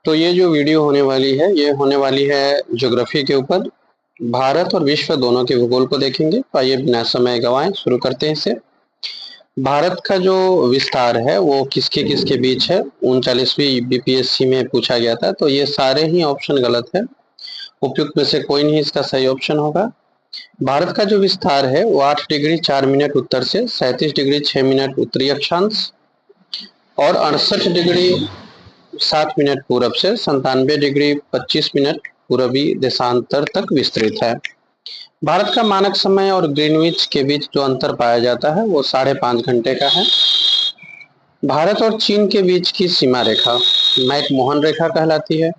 तो ये जो वीडियो होने वाली है ये होने वाली है ज्योग्राफी के ऊपर। भारत और विश्व दोनों के भूगोल को देखेंगे। तो आइए बिना समय गंवाए शुरू करते हैं इसे। भारत का जो विस्तार है वो किसके किसके बीच है, 39वीं बीपीएससी में पूछा गया था। तो ये सारे ही ऑप्शन गलत है, उपयुक्त में से कोई नहीं इसका सही ऑप्शन होगा। भारत का जो विस्तार है वो 8 डिग्री 4 मिनट उत्तर से 37 डिग्री 6 मिनट उत्तरी अक्षांश और 68 डिग्री 7 मिनट पूरब से 97 डिग्री 25 मिनट पूर्वी देशांतर तक विस्तृत है। भारत का मानक समय और ग्रीनविच के बीच जो अंतर पाया जाता है वो 5.5 घंटे का है। भारत और चीन के बीच की सीमा रेखा मैकमोहन रेखा कहलाती है।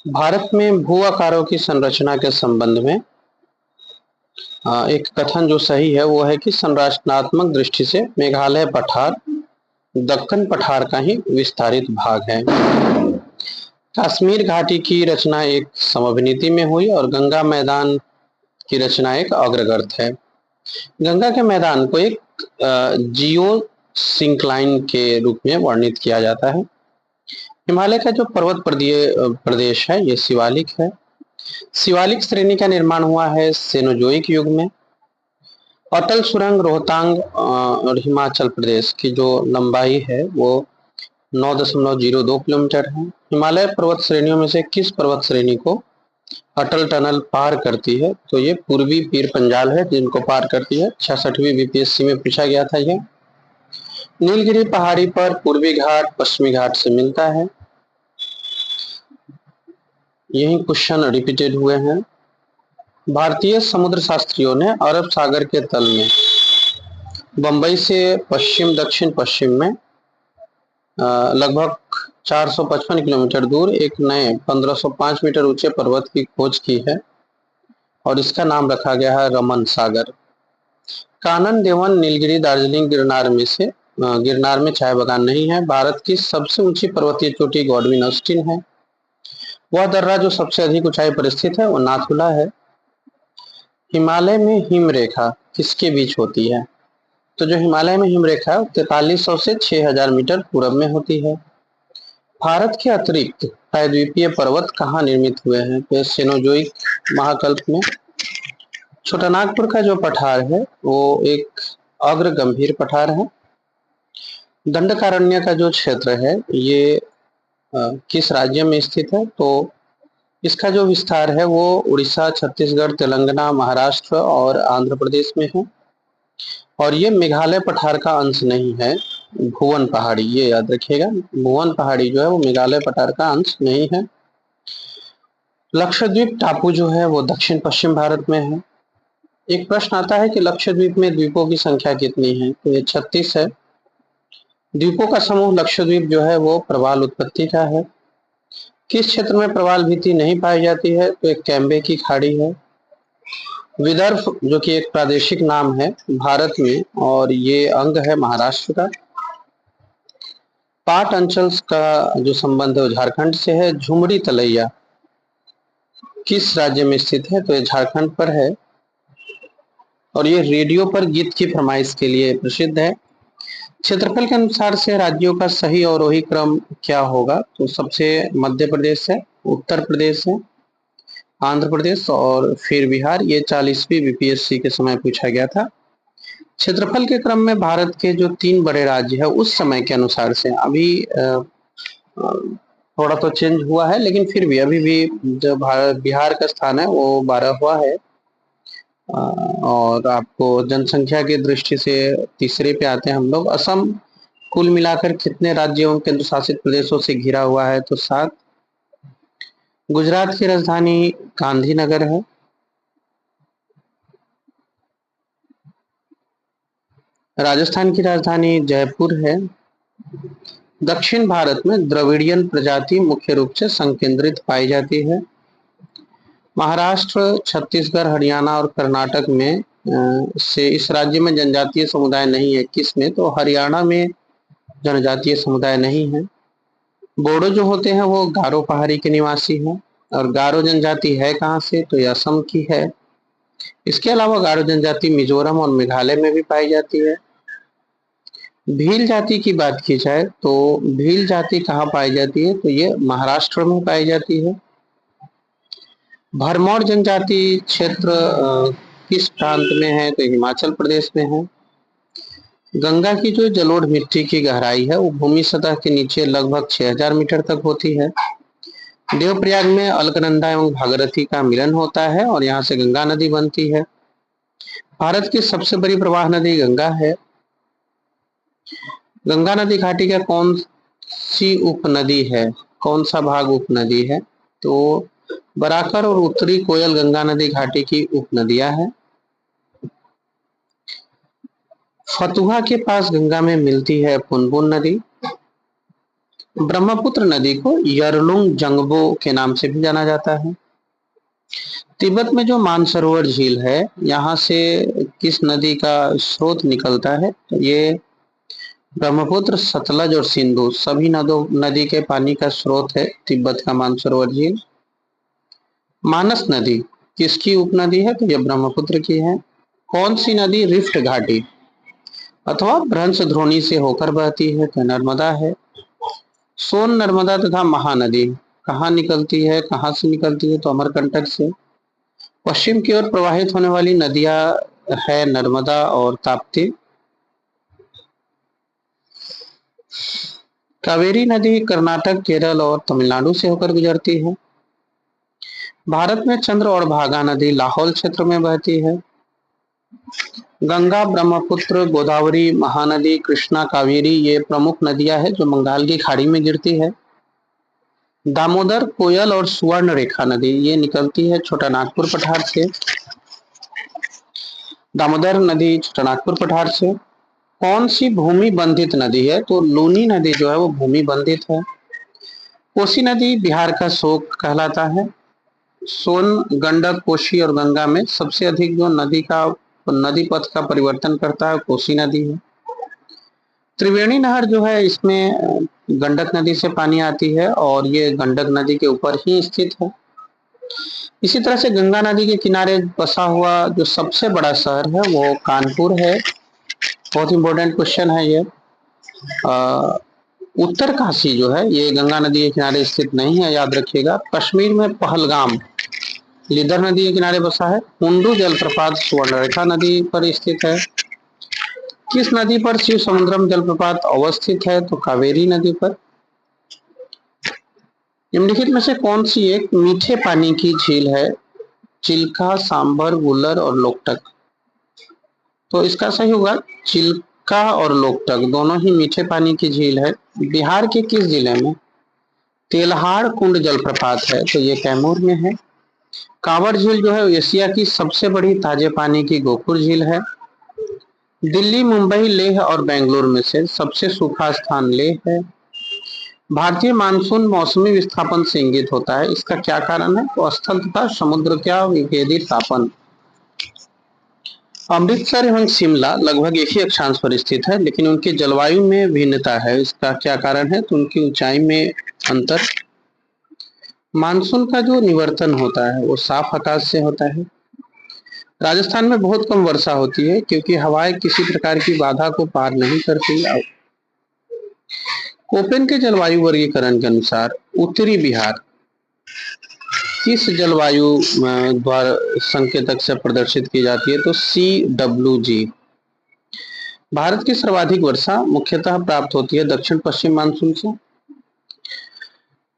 भारत में भू आकारों की संरचना के संबंध में एक कथन जो सही है वो है कि संरचनात्मक दृष्टि से मेघालय पठार दक्कन पठार का ही विस्तारित भाग है। कश्मीर घाटी की रचना एक समभिनीति में हुई और गंगा मैदान की रचना एक अग्रगर्त है। गंगा के मैदान को एक जियो सिंक्लाइन के रूप में वर्णित किया जाता है। हिमालय का जो पर्वत प्रदेश है ये शिवालिक है। शिवालिक श्रेणी का निर्माण हुआ है सेनोजोइक युग में। अटल सुरंग रोहतांग और हिमाचल प्रदेश की जो लंबाई है वो 9.02 किलोमीटर है। हिमालय पर्वत श्रेणियों में से किस पर्वत श्रेणी को अटल टनल पार करती है? तो ये पूर्वी पीर पंजाल है जिनको पार करती है। 66वीं बीपीएससी में पूछा गया था यह। नीलगिरी पहाड़ी पर पूर्वी घाट पश्चिमी घाट से मिलता है। यही क्वेश्चन रिपीटेड हुए हैं। भारतीय समुद्र शास्त्रियों ने अरब सागर के तल में बंबई से पश्चिम दक्षिण पश्चिम में लगभग 455 किलोमीटर दूर एक नए 1505 मीटर ऊंचे पर्वत की खोज की है और इसका नाम रखा गया है रमन सागर। कानन देवन नीलगिरी दार्जिलिंग गिरनार में चाय बागान नहीं है। भारत की सबसे ऊंची पर्वतीय चोटी गॉडविन ऑस्टिन है। वह दर्रा जो सबसे अधिक ऊंचाई पर स्थित है वो नाथुला है। हिमालय में हिम रेखा किसके बीच होती है? तो जो हिमालय में हिम रेखा 4300 से 6000 मीटर पूरब में होती है। भारत के अतिरिक्त प्रायद्वीपीय पर्वत कहाँ निर्मित हुए हैं? तो सेनोजोइक महाकल्प में। छोटानागपुर का जो पठार है वो एक अग्र गंभीर पठार है। दंडकारण्य का जो क्षेत्र है ये किस राज्य में स्थित है? तो इसका जो विस्तार है वो उड़ीसा छत्तीसगढ़ तेलंगाना महाराष्ट्र और आंध्र प्रदेश में है और ये मेघालय पठार का अंश नहीं है। भुवन पहाड़ी, ये याद रखिएगा, भुवन पहाड़ी जो है वो मेघालय पठार का अंश नहीं है। लक्षद्वीप टापू जो है वो दक्षिण पश्चिम भारत में है। एक प्रश्न आता है कि लक्षद्वीप में द्वीपों की संख्या कितनी है? तो ये 36 है। द्वीपों का समूह लक्षद्वीप जो है वो प्रवाल उत्पत्ति का है। किस क्षेत्र में प्रवाल भीति नहीं पाई जाती है? तो एक कैम्बे की खाड़ी है। विदर्भ जो कि एक प्रादेशिक नाम है भारत में और ये अंग है महाराष्ट्र का। पाट अंचल का जो संबंध है वो झारखंड से है। झुमरी तलैया किस राज्य में स्थित है? तो ये झारखंड पर है और ये रेडियो पर गीत की फरमाइश के लिए प्रसिद्ध है। क्षेत्रफल के अनुसार से राज्यों का सही अवरोही क्रम क्या होगा? तो सबसे मध्य प्रदेश है, उत्तर प्रदेश है, आंध्र प्रदेश और फिर बिहार। ये 40वीं बीपीएससी के समय पूछा गया था। क्षेत्रफल के क्रम में भारत के जो 3 बड़े राज्य है उस समय के अनुसार से अभी थोड़ा तो चेंज हुआ है लेकिन फिर भी अभी भी जो बिहार का स्थान है वो 12वां है। और आपको जनसंख्या की दृष्टि से तीसरे पे आते हैं हम लोग। असम कुल मिलाकर कितने राज्यों केंद्र शासित प्रदेशों से घिरा हुआ है? तो 7। गुजरात की राजधानी गांधीनगर है। राजस्थान की राजधानी जयपुर है। दक्षिण भारत में द्रविड़ियन प्रजाति मुख्य रूप से संकेंद्रित पाई जाती है। महाराष्ट्र, छत्तीसगढ़, हरियाणा और कर्नाटक में से इस राज्य में जनजातीय समुदाय नहीं है। किसमें? तो हरियाणा में जनजातीय समुदाय नहीं है। बोडो जो होते हैं वो गारो पहाड़ी के निवासी हैं और गारो जनजाति है कहाँ से? तो ये असम की है। इसके अलावा गारो जनजाति मिजोरम और मेघालय में भी पाई जाती है। भील जाति की बात की जाए तो भील जाति कहाँ पाई जाती है, तो ये महाराष्ट्र में पाई जाती है। भरमौर जनजाति क्षेत्र किस प्रांत में है, तो हिमाचल प्रदेश में है। गंगा की जो जलोढ़ मिट्टी की गहराई है वो भूमि सतह के नीचे लगभग 6000 मीटर तक होती है। देवप्रयाग में अलकनंदा एवं भागीरथी का मिलन होता है और यहाँ से गंगा नदी बनती है। भारत की सबसे बड़ी प्रवाह नदी गंगा है। गंगा नदी घाटी का कौन सी उपनदी है, कौन सा भाग उपनदी है, तो बराकर और उत्तरी कोयल गंगा नदी घाटी की उपनदियां हैं। फतुहा के पास गंगा में मिलती है पुनपुन नदी। ब्रह्मपुत्र नदी को यरलुंग जंगबो के नाम से भी जाना जाता है। तिब्बत में जो मानसरोवर झील है, यहाँ से किस नदी का स्रोत निकलता है, तो ये ब्रह्मपुत्र, सतलज और सिंधु सभी नदी के पानी का स्रोत है तिब्बत का मानसरोवर झील। मानस नदी किसकी उपनदी है, तो यह ब्रह्मपुत्र की है। कौन सी नदी रिफ्ट घाटी अथवा भ्रंश द्रोणी से होकर बहती है, तो नर्मदा है। सोन, नर्मदा तथा महानदी कहाँ निकलती है, कहाँ से निकलती है, तो अमरकंटक से। पश्चिम की ओर प्रवाहित होने वाली नदियां है नर्मदा और ताप्ती। कावेरी नदी कर्नाटक, केरल और तमिलनाडु से होकर गुजरती है। भारत में चंद्र और भागा नदी लाहौल क्षेत्र में बहती है। गंगा, ब्रह्मपुत्र, गोदावरी, महानदी, कृष्णा, कावेरी ये प्रमुख नदियां हैं जो बंगाल की खाड़ी में गिरती है। दामोदर, कोयल और सुवर्ण रेखा नदी ये निकलती है छोटा नागपुर पठार से। दामोदर नदी छोटा नागपुर पठार से। कौन सी भूमि बंधित नदी है, तो लूनी नदी जो है वो भूमि बंधित है। कोसी नदी बिहार का शोक कहलाता है। सोन, गंडक, कोशी और गंगा में सबसे अधिक जो नदी पथ का परिवर्तन करता है कोसी नदी है। त्रिवेणी नहर जो है इसमें गंडक नदी से पानी आती है और ये गंडक नदी के ऊपर ही स्थित है। इसी तरह से गंगा नदी के किनारे बसा हुआ जो सबसे बड़ा शहर है वो कानपुर है। बहुत इंपॉर्टेंट क्वेश्चन है ये। उत्तर काशी जो है ये गंगा नदी के किनारे स्थित नहीं है, याद रखिएगा। कश्मीर में पहलगाम लिदर नदी के किनारे बसा है। कुंडू जलप्रपात सुवर्णरेखा नदी पर स्थित है। किस नदी पर शिव समुद्रम जलप्रपात अवस्थित है, तो कावेरी नदी पर। निम्नलिखित में से कौन सी एक मीठे पानी की झील है, चिल्का, सांभर, गुलर और लोकटक, तो इसका सही होगा चिल्का और लोकटक दोनों ही मीठे पानी की झील है। बिहार के किस जिले में तेल्हाड़ कुंड जलप्रपात है, तो ये कैमूर में है। कांवर झील जो है एशिया की सबसे बड़ी ताजे पानी की गोखुर झील है। दिल्ली, मुंबई, लेह और बेंगलुरु में से सबसे सूखा स्थान लेह है। भारतीय मानसून मौसमी विस्थापन से इंगित होता है, इसका क्या कारण है, तो स्थल तथा समुद्र का विभेदित तापन। अमृतसर एवं शिमला लगभग एक ही अक्षांश पर स्थित है लेकिन उनकी जलवायु में भिन्नता है, इसका क्या कारण है, तो उनकी ऊंचाई में अंतर। मानसून का जो निवर्तन होता है वो साफ आकाश से होता है। राजस्थान में बहुत कम वर्षा होती है क्योंकि हवाएं किसी प्रकार की बाधा को पार नहीं करती। कोपेन के जलवायु वर्गीकरण के अनुसार उत्तरी बिहार किस जलवायु द्वारा संकेतक से प्रदर्शित की जाती है, तो CWG। भारत की सर्वाधिक वर्षा मुख्यतः प्राप्त होती है दक्षिण पश्चिम मानसून से।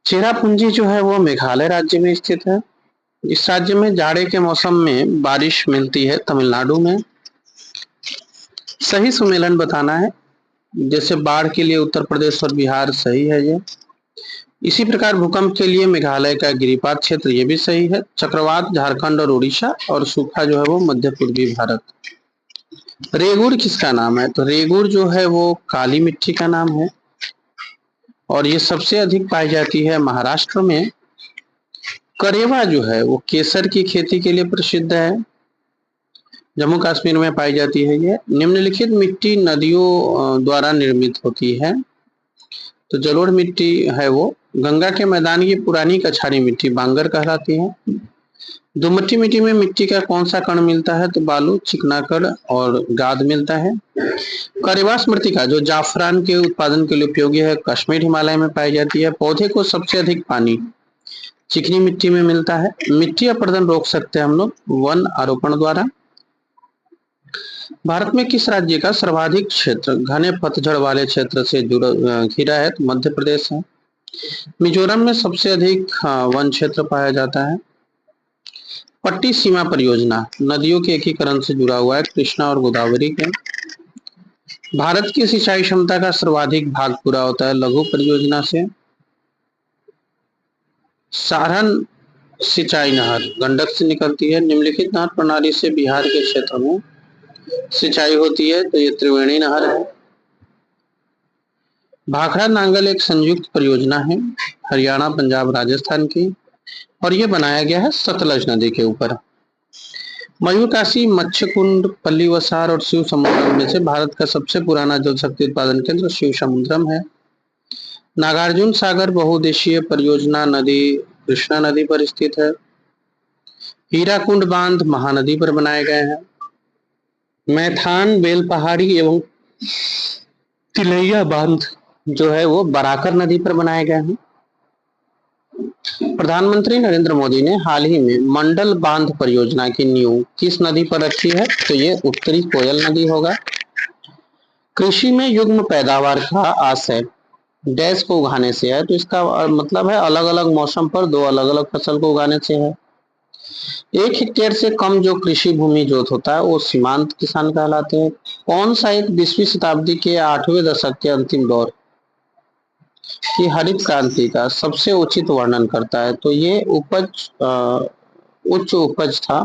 चेरापूंजी जो है वो मेघालय राज्य में स्थित है। इस राज्य में जाड़े के मौसम में बारिश मिलती है तमिलनाडु में। सही सुमेलन बताना है, जैसे बाढ़ के लिए उत्तर प्रदेश और बिहार सही है ये। इसी प्रकार भूकंप के लिए मेघालय का गिरिपात क्षेत्र ये भी सही है। चक्रवात झारखंड और उड़ीसा और सूखा जो है वो मध्य पूर्वी भारत। रेगुड़ किसका नाम है, तो रेगुड़ जो है वो काली मिट्टी का नाम है और ये सबसे अधिक पाई जाती है महाराष्ट्र में। करेवा जो है वो केसर की खेती के लिए प्रसिद्ध है, जम्मू कश्मीर में पाई जाती है ये। निम्नलिखित मिट्टी नदियों द्वारा निर्मित होती है, तो जलोढ़ मिट्टी है वो। गंगा के मैदान की पुरानी कछारी मिट्टी बांगर कहलाती है। दोमट्टी मिट्टी में मिट्टी का कौन सा कण मिलता है? तो बालू, चिकनाकड़ और गाद मिलता है। करेवास मृत्तिका जो जाफरान के उत्पादन के लिए उपयोगी है, कश्मीर हिमालय में पाई जाती है। पौधे को सबसे अधिक पानी चिकनी मिट्टी में मिलता है। मिट्टी अपरदन रोक सकते हैं हम लोग वन आरोपण द्वारा। भारत में किस राज्य का सर्वाधिक क्षेत्र घने पतझड़ वाले क्षेत्र से घिरा है? तो मध्य प्रदेश है। मिजोरम में सबसे अधिक वन क्षेत्र पाया जाता है। पट्टी सीमा परियोजना नदियों के एकीकरण से जुड़ा हुआ है, कृष्णा और गोदावरी के। भारत की सिंचाई क्षमता का सर्वाधिक भाग पूरा होता है लघु परियोजना से। सारण सिंचाई नहर गंडक से निकलती है। निम्नलिखित नहर प्रणाली से बिहार के क्षेत्र में सिंचाई होती है, तो ये त्रिवेणी नहर है। भाखड़ा नांगल एक संयुक्त परियोजना है हरियाणा, पंजाब, राजस्थान की, और ये बनाया गया है सतलज नदी के ऊपर। मयूरकाशी, मत्स्यकुंड, पल्लीवसार और शिव समुद्रम में से भारत का सबसे पुराना जल शक्ति उत्पादन केंद्र शिव समुद्रम है। नागार्जुन सागर बहुउद्देशीय परियोजना नदी कृष्णा नदी पर स्थित है। हीराकुंड बांध महानदी पर बनाए गए हैं। मैथान, बेल पहाड़ी एवं तिलैया बांध जो है वो बराकर नदी पर बनाए गए हैं। प्रधानमंत्री नरेंद्र मोदी ने हाल ही में मंडल बांध परियोजना की नींव किस नदी पर रखी है? तो ये उत्तरी कोयल नदी होगा। कृषि में युग्म पैदावार का आशय डैश को उगाने से है, तो इसका मतलब है अलग अलग मौसम पर दो अलग अलग फसल को उगाने से है। 1 हेक्टेयर से कम जो कृषि भूमि जोत होता है वो सीमांत किसान कहलाते हैं। कौन सा एक 20वीं शताब्दी के 8वें दशक के अंतिम दौर की हरित क्रांति का सबसे उचित वर्णन करता है? तो ये उपज उच्च उपज था।